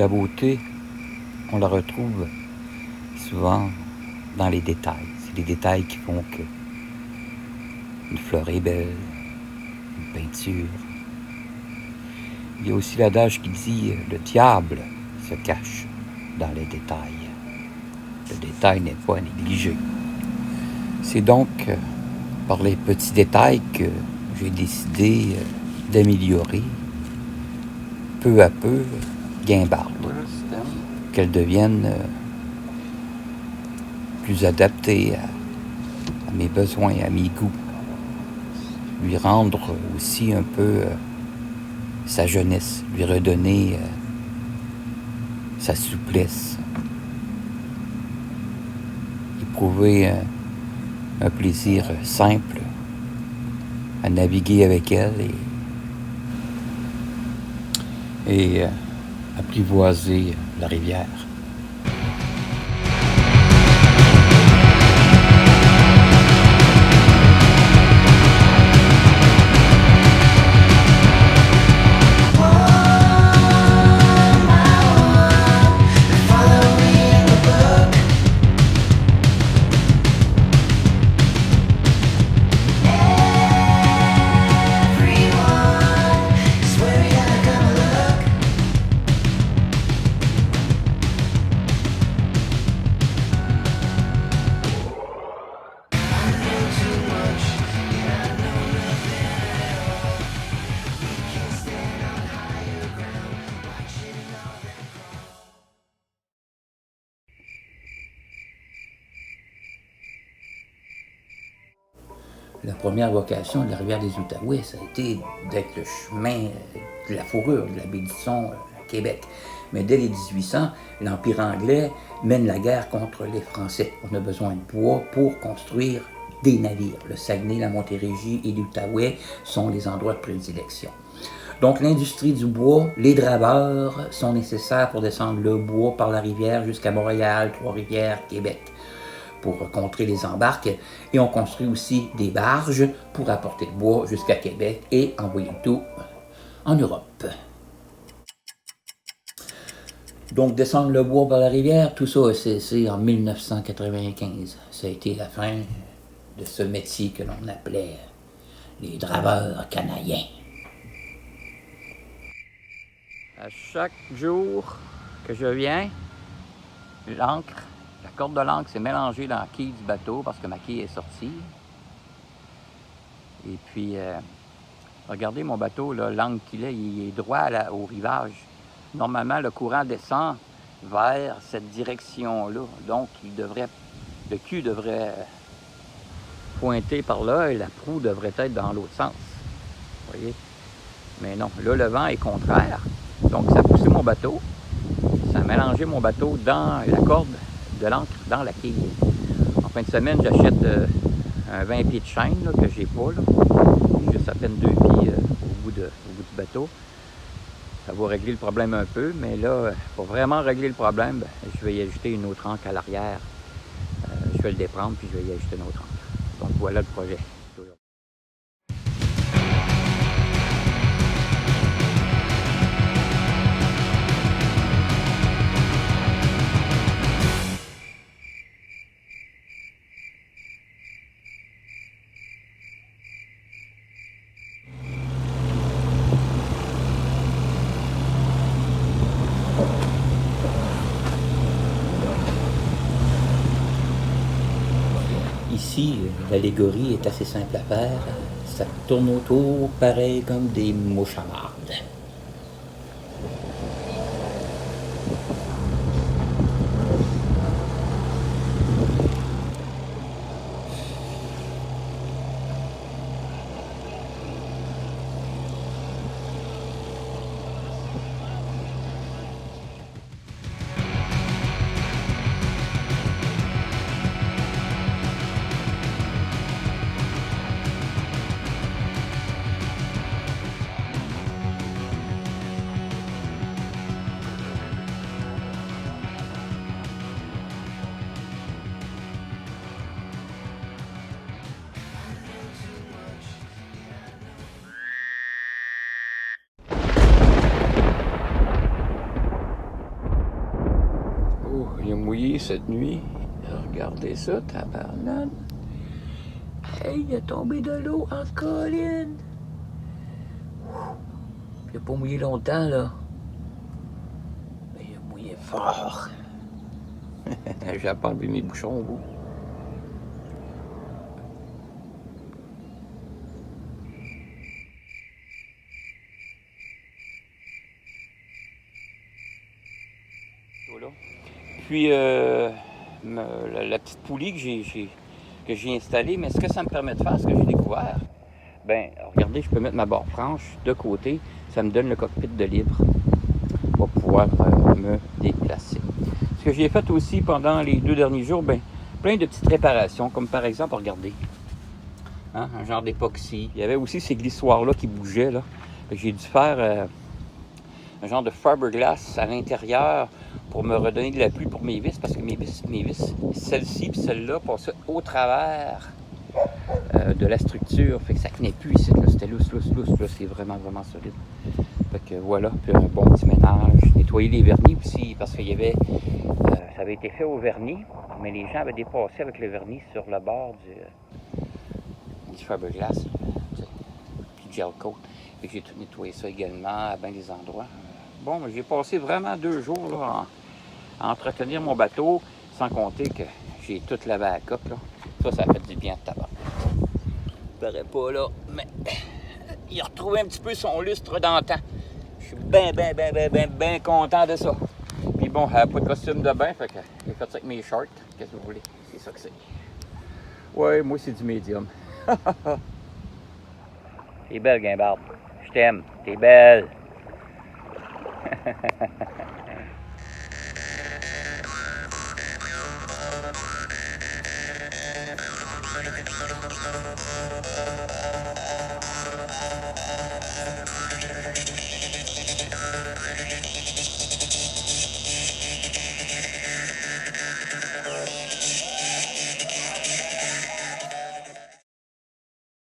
la beauté, on la retrouve souvent dans les détails. C'est les détails qui font que une fleur est belle, une peinture. Il y a aussi l'adage qui dit « le diable se cache dans les détails ». Le détail n'est pas à négliger. C'est donc par les petits détails que j'ai décidé d'améliorer peu à peu Guimbarde, qu'elle devienne plus adaptée à mes besoins, à mes goûts, lui rendre aussi un peu sa jeunesse, lui redonner sa souplesse, éprouver un plaisir simple à naviguer avec elle et apprivoiser la rivière. La première vocation de la rivière des Outaouais, ça a été d'être le chemin de la fourrure, de la baie d'Isson à Québec. Mais dès les 1800, l'Empire anglais mène la guerre contre les Français. On a besoin de bois pour construire des navires. Le Saguenay, la Montérégie et l'Outaouais sont les endroits de prédilection. Donc l'industrie du bois, les draveurs sont nécessaires pour descendre le bois par la rivière jusqu'à Montréal, Trois-Rivières, Québec, pour contrer les embarques. Et on construit aussi des barges pour apporter le bois jusqu'à Québec et envoyer le tout en Europe. Donc descendre le bois par la rivière, tout ça a cessé en 1995. Ça a été la fin de ce métier que l'on appelait les draveurs canadiens. À chaque jour que je viens, l'encre, la corde de l'encre s'est mélangée dans la quille du bateau parce que ma quille est sortie. Et puis, regardez mon bateau, là, l'angle qu'il est, il est droit au rivage. Normalement, le courant descend vers cette direction-là. Donc, le cul devrait pointer par là et la proue devrait être dans l'autre sens. Vous voyez? Mais non, là, le vent est contraire. Donc, ça a poussé mon bateau. Ça a mélangé mon bateau dans la corde de l'ancre, dans la quille. En fin de semaine, j'achète un 20 pieds de chaîne là, que j'ai pas. Là. Juste à peine 2 pieds au bout du bateau. Ça va régler le problème un peu, mais là, pour vraiment régler le problème, ben, je vais y ajouter une autre ancre à l'arrière. Je vais le déprendre, puis je vais y ajouter une autre ancre. Donc voilà le projet. Ici, l'allégorie est assez simple à faire. Ça tourne autour, pareil comme des mouchardes. mouillé cette nuit. Regardez ça, tabarnane. Hey, il a tombé de l'eau en colline. Il n'a pas mouillé longtemps, là. Mais il a mouillé fort. J'ai pas enlevé mes bouchons au bout. Puis, la petite poulie que j'ai installée, mais ce que ça me permet de faire, ce que j'ai découvert, ben, regardez, je peux mettre ma barre franche de côté, ça me donne le cockpit de libre pour pouvoir me déplacer. Ce que j'ai fait aussi pendant les 2 derniers jours, ben, plein de petites réparations, comme par exemple, regardez, hein, un genre d'époxy. Il y avait aussi ces glissoires-là qui bougeaient, là. J'ai dû faire un genre de fiberglass à l'intérieur pour me redonner de l'appui pour mes vis, parce que mes vis celle-ci et celle-là passaient au travers de la structure, fait que ça tenait plus ici, là, c'était lousse, là, c'est vraiment solide. Fait que voilà, puis un bon petit ménage, nettoyer les vernis aussi, parce qu'il y avait, ça avait été fait au vernis, mais les gens avaient dépassé avec le vernis sur le bord du fiberglass, du gel coat. Fait que j'ai tout nettoyé ça également à bien des endroits. Bon, j'ai passé vraiment 2 jours là, à entretenir mon bateau, sans compter que j'ai tout lavé à la coque. Là. Ça a fait du bien de tabac. Je ne paraît pas là, mais il a retrouvé un petit peu son lustre d'antan. Je suis bien content de ça. Puis bon, elle n'a pas de costume de bain, fait que j'ai fait ça avec mes shorts. Qu'est-ce que vous voulez? C'est ça que c'est. Ouais, moi c'est du médium. T'es belle, Guimbarde. Je t'aime. T'es belle.